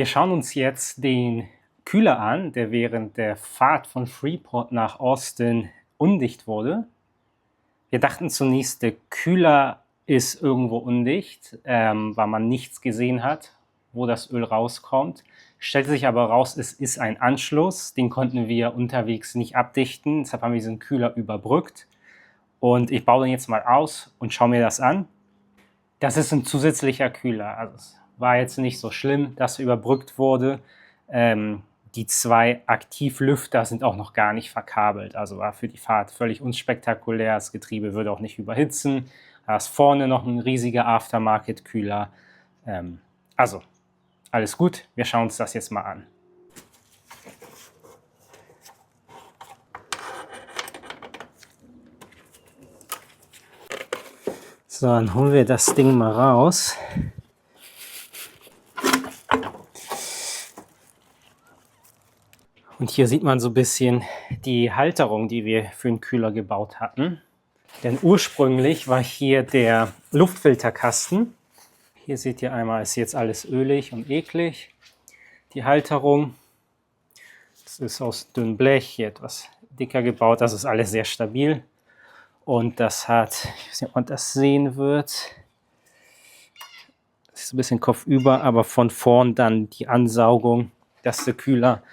Wir schauen uns jetzt den Kühler an, der während der Fahrt von Freeport nach Austin undicht wurde. Wir dachten zunächst, der Kühler ist irgendwo undicht, weil man nichts gesehen hat, wo das Öl rauskommt. Stellte sich aber raus, es ist ein Anschluss, den konnten wir unterwegs nicht abdichten, deshalb haben wir diesen Kühler überbrückt. Und ich baue den jetzt mal aus und schaue mir das an. Das ist ein zusätzlicher Kühler, also es war jetzt nicht so schlimm, dass er überbrückt wurde. Die zwei Aktivlüfter sind auch noch gar nicht verkabelt, also war für die Fahrt völlig unspektakulär. Das Getriebe würde auch nicht überhitzen. Da ist vorne noch ein riesiger Aftermarket-Kühler. Also alles gut, wir schauen uns das jetzt mal an. So, dann holen wir das Ding mal raus. Und hier sieht man so ein bisschen die Halterung, die wir für den Kühler gebaut hatten. Denn ursprünglich war hier der Luftfilterkasten. Hier seht ihr einmal, ist jetzt alles ölig und eklig. Die Halterung, das ist aus dünnem Blech, hier etwas dicker gebaut. Das ist alles sehr stabil. Und das hat, ich weiß nicht, ob man das sehen wird, das ist ein bisschen kopfüber, aber von vorn dann die Ansaugung, dass der Kühler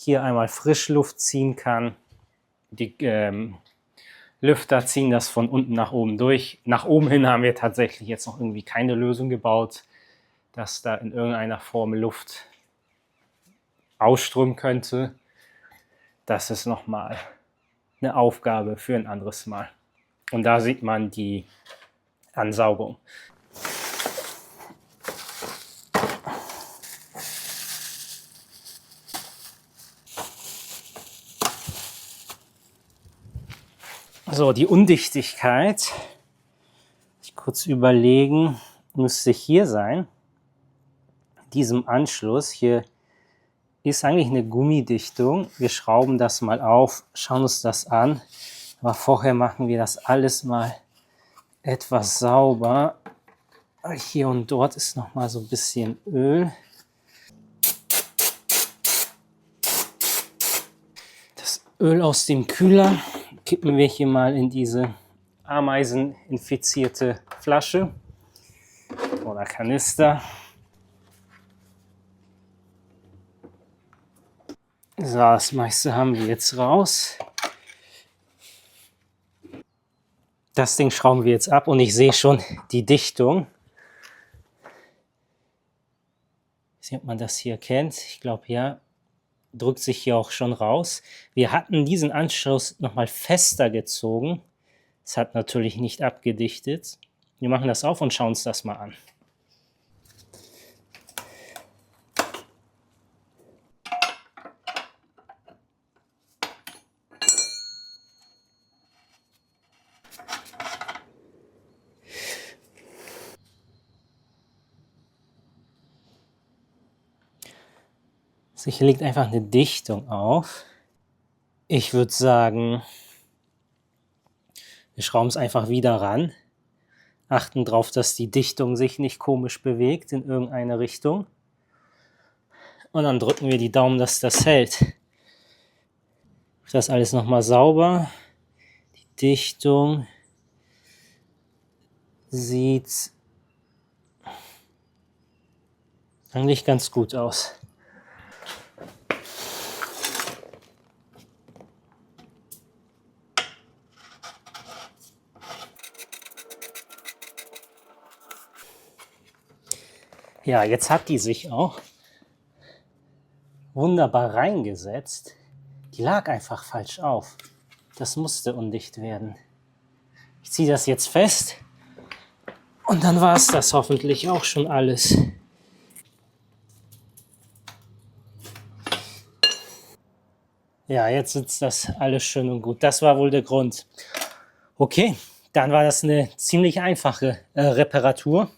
hier einmal Frischluft ziehen kann. Die Lüfter ziehen das von unten nach oben durch. Nach oben hin haben wir tatsächlich jetzt noch irgendwie keine Lösung gebaut, dass da in irgendeiner Form Luft ausströmen könnte. Das ist nochmal eine Aufgabe für ein anderes Mal. Und da sieht man die Ansaugung. So, die Undichtigkeit, ich kurz überlegen, müsste hier sein. In diesem Anschluss hier ist eigentlich eine Gummidichtung. Wir schrauben das mal auf, schauen uns das an. Aber vorher machen wir das alles mal etwas sauber. Hier und dort ist noch mal so ein bisschen Öl. Das Öl aus dem Kühler kippen wir hier mal in diese ameiseninfizierte Flasche oder Kanister. So, das meiste haben wir jetzt raus. Das Ding schrauben wir jetzt ab und ich sehe schon die Dichtung. Ich weiß nicht, ob man das hier kennt. Ich glaube, ja, drückt sich hier auch schon raus. Wir hatten diesen Anschluss nochmal fester gezogen. Es hat natürlich nicht abgedichtet. Wir machen das auf und schauen uns das mal an. Hier liegt einfach eine Dichtung auf. Ich würde sagen, wir schrauben es einfach wieder ran. Achten darauf, dass die Dichtung sich nicht komisch bewegt in irgendeine Richtung. Und dann drücken wir die Daumen, dass das hält. Das alles nochmal sauber. Die Dichtung sieht eigentlich ganz gut aus. Ja, jetzt hat die sich auch wunderbar reingesetzt. Die lag einfach falsch auf. Das musste undicht werden. Ich ziehe das jetzt fest und dann war es das hoffentlich auch schon alles. Ja, jetzt sitzt das alles schön und gut. Das war wohl der Grund. Okay, dann war das eine ziemlich einfache Reparatur.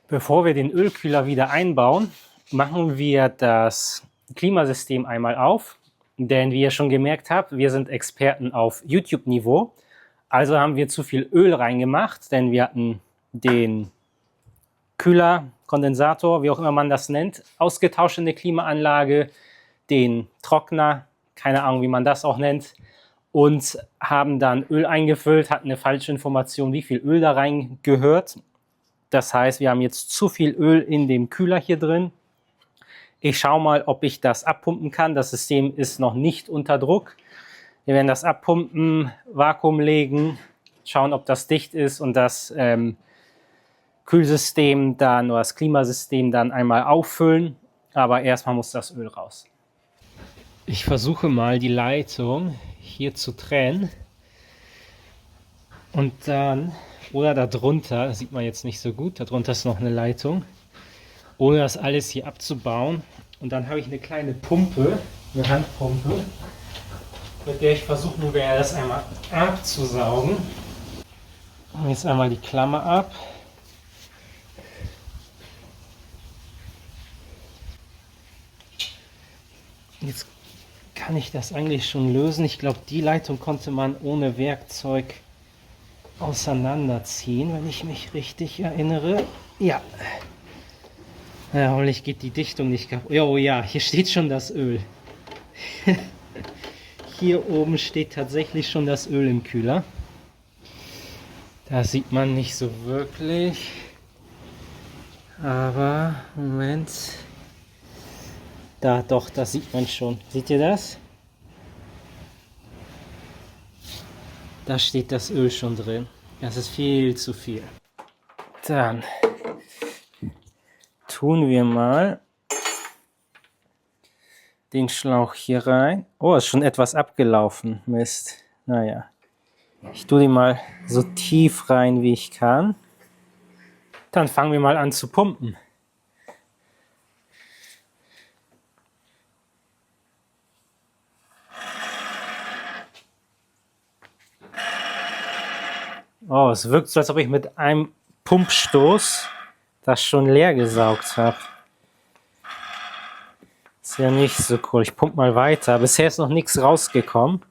Bevor wir den Ölkühler wieder einbauen, machen wir das Klimasystem einmal auf. Denn wie ihr schon gemerkt habt, wir sind Experten auf YouTube-Niveau. Also haben wir zu viel Öl reingemacht, denn wir hatten den Kühler, Kondensator, wie auch immer man das nennt, ausgetauscht in der Klimaanlage, den Trockner, keine Ahnung, wie man das auch nennt, und haben dann Öl eingefüllt, hatten eine falsche Information, wie viel Öl da rein gehört. Das heißt, wir haben jetzt zu viel Öl in dem Kühler hier drin. Ich schaue mal, ob ich das abpumpen kann. Das System ist noch nicht unter Druck. Wir werden das abpumpen, Vakuum legen, schauen, ob das dicht ist und das Kühlsystem dann oder das Klimasystem dann einmal auffüllen. Aber erstmal muss das Öl raus. Ich versuche mal die Leitung hier zu trennen und dann, oder darunter, das sieht man jetzt nicht so gut, darunter ist noch eine Leitung, ohne das alles hier abzubauen. Und dann habe ich eine kleine Pumpe, eine Handpumpe, mit der ich versuchen werde, das einmal abzusaugen. Und jetzt einmal die Klammer ab. Jetzt kann ich das eigentlich schon lösen. Ich glaube, die Leitung konnte man ohne Werkzeug auseinanderziehen, wenn ich mich richtig erinnere. Ja. Ja, hoffentlich geht die Dichtung nicht kaputt. Oh ja, hier steht schon das Öl. Hier oben steht tatsächlich schon das Öl im Kühler. Das sieht man nicht so wirklich. Aber, Moment. Da, doch, das sieht man schon. Seht ihr das? Da steht das Öl schon drin. Das ist viel zu viel. Dann tun wir mal den Schlauch hier rein. Oh, ist schon etwas abgelaufen. Mist. Naja. Ich tue den mal so tief rein, wie ich kann. Dann fangen wir mal an zu pumpen. Oh, es wirkt so, als ob ich mit einem Pumpstoß das schon leer gesaugt habe. Ist ja nicht so cool. Ich pumpe mal weiter. Bisher ist noch nichts rausgekommen.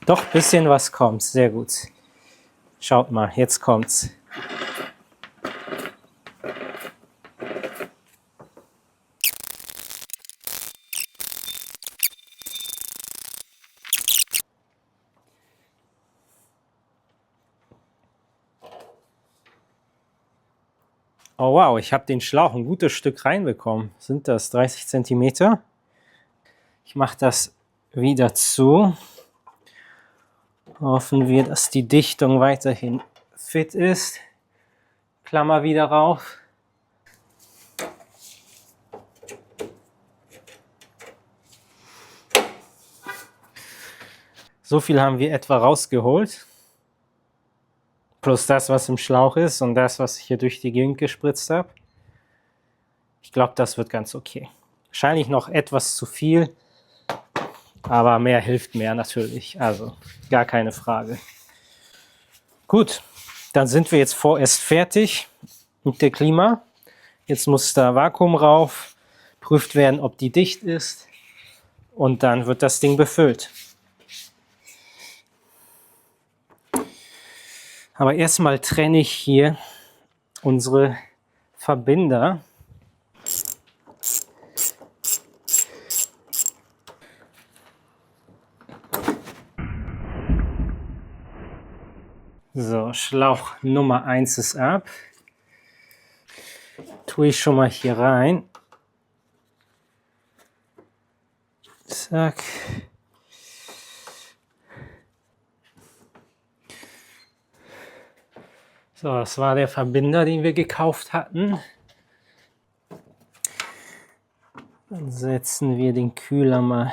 Doch, ein bisschen was kommt. Sehr gut. Schaut mal, jetzt kommt's. Oh wow, ich habe den Schlauch ein gutes Stück reinbekommen. Sind das 30 cm? Ich mache das wieder zu. Hoffen wir, dass die Dichtung weiterhin fit ist. Klammer wieder rauf. So viel haben wir etwa rausgeholt. Plus das, was im Schlauch ist und das, was ich hier durch die Gegend gespritzt habe. Ich glaube, das wird ganz okay. Wahrscheinlich noch etwas zu viel, aber mehr hilft mehr natürlich. Also gar keine Frage. Gut, dann sind wir jetzt vorerst fertig mit der Klima. Jetzt muss da Vakuum rauf, prüft werden, ob die dicht ist und dann wird das Ding befüllt. Aber erstmal trenne ich hier unsere Verbinder. So, Schlauch Nummer 1 ist ab. Tue ich schon mal hier rein. Zack. So, das war der Verbinder, den wir gekauft hatten. Dann setzen wir den Kühler mal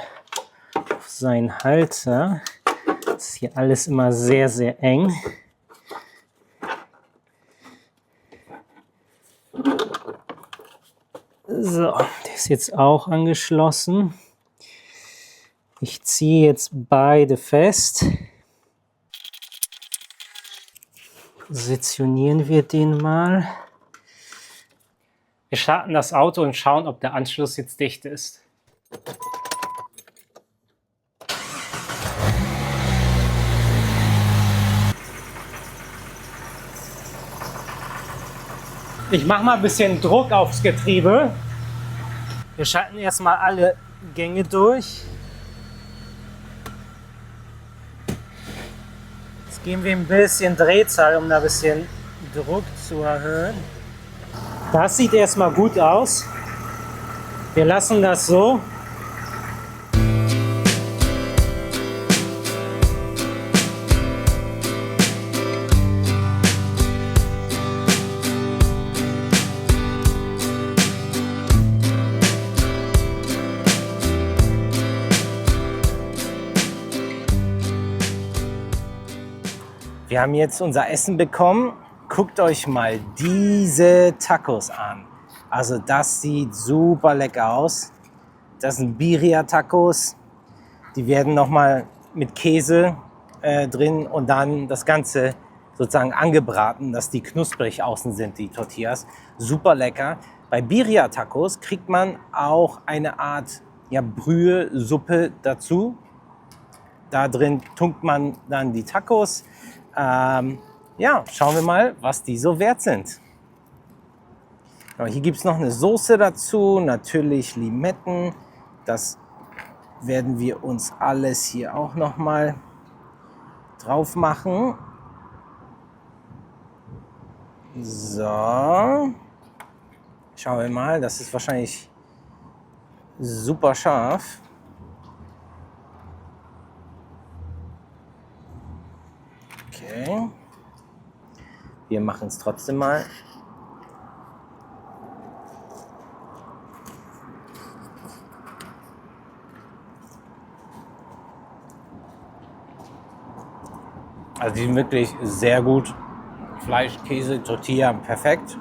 auf seinen Halter. Das ist hier alles immer sehr, sehr eng. So, der ist jetzt auch angeschlossen. Ich ziehe jetzt beide fest. Positionieren wir den mal. Wir starten das Auto und schauen, ob der Anschluss jetzt dicht ist. Ich mache mal ein bisschen Druck aufs Getriebe. Wir schalten erstmal alle Gänge durch. Jetzt geben wir ein bisschen Drehzahl, um da ein bisschen Druck zu erhöhen. Das sieht erstmal gut aus. Wir lassen das so. Wir haben jetzt unser Essen bekommen. Guckt euch mal diese Tacos an. Also das sieht super lecker aus. Das sind Birria-Tacos. Die werden nochmal mit Käse drin und dann das Ganze sozusagen angebraten, dass die knusprig außen sind, die Tortillas. Super lecker. Bei Birria-Tacos kriegt man auch eine Art Brühe-Suppe dazu. Da drin tunkt man dann die Tacos. Schauen wir mal, was die so wert sind. Hier gibt es noch eine Soße dazu, natürlich Limetten. Das werden wir uns alles hier auch noch mal drauf machen. So, schauen wir mal, das ist wahrscheinlich super scharf. Okay, wir machen es trotzdem mal. Also die sind wirklich sehr gut. Fleisch, Käse, Tortilla, perfekt.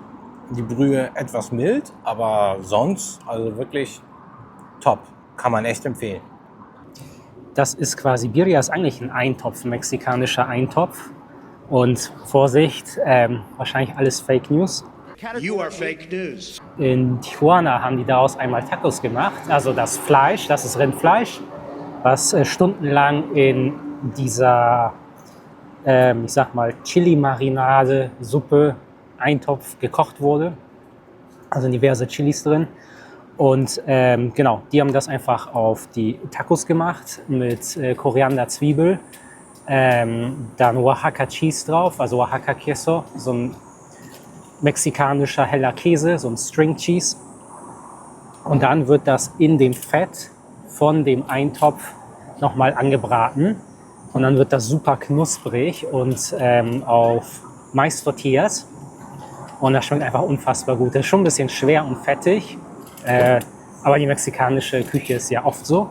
Die Brühe etwas mild, aber sonst also wirklich top. Kann man echt empfehlen. Das ist quasi, Birria ist eigentlich ein Eintopf, ein mexikanischer Eintopf. Und Vorsicht, wahrscheinlich alles Fake News. You are fake news. In Tijuana haben die daraus einmal Tacos gemacht. Also das Fleisch, das ist Rindfleisch, was stundenlang in dieser, ich sag mal, Chili-Marinade, Suppe, Eintopf gekocht wurde. Also diverse Chilis drin. Und genau, die haben das einfach auf die Tacos gemacht mit Koriander, Zwiebel, dann Oaxaca Cheese drauf, also Oaxaca Queso, so ein mexikanischer heller Käse, so ein String Cheese. Und dann wird das in dem Fett von dem Eintopf nochmal angebraten. Und dann wird das super knusprig und auf Mais-Tortillas. Und das schmeckt einfach unfassbar gut. Das ist schon ein bisschen schwer und fettig. Aber die mexikanische Küche ist ja oft so.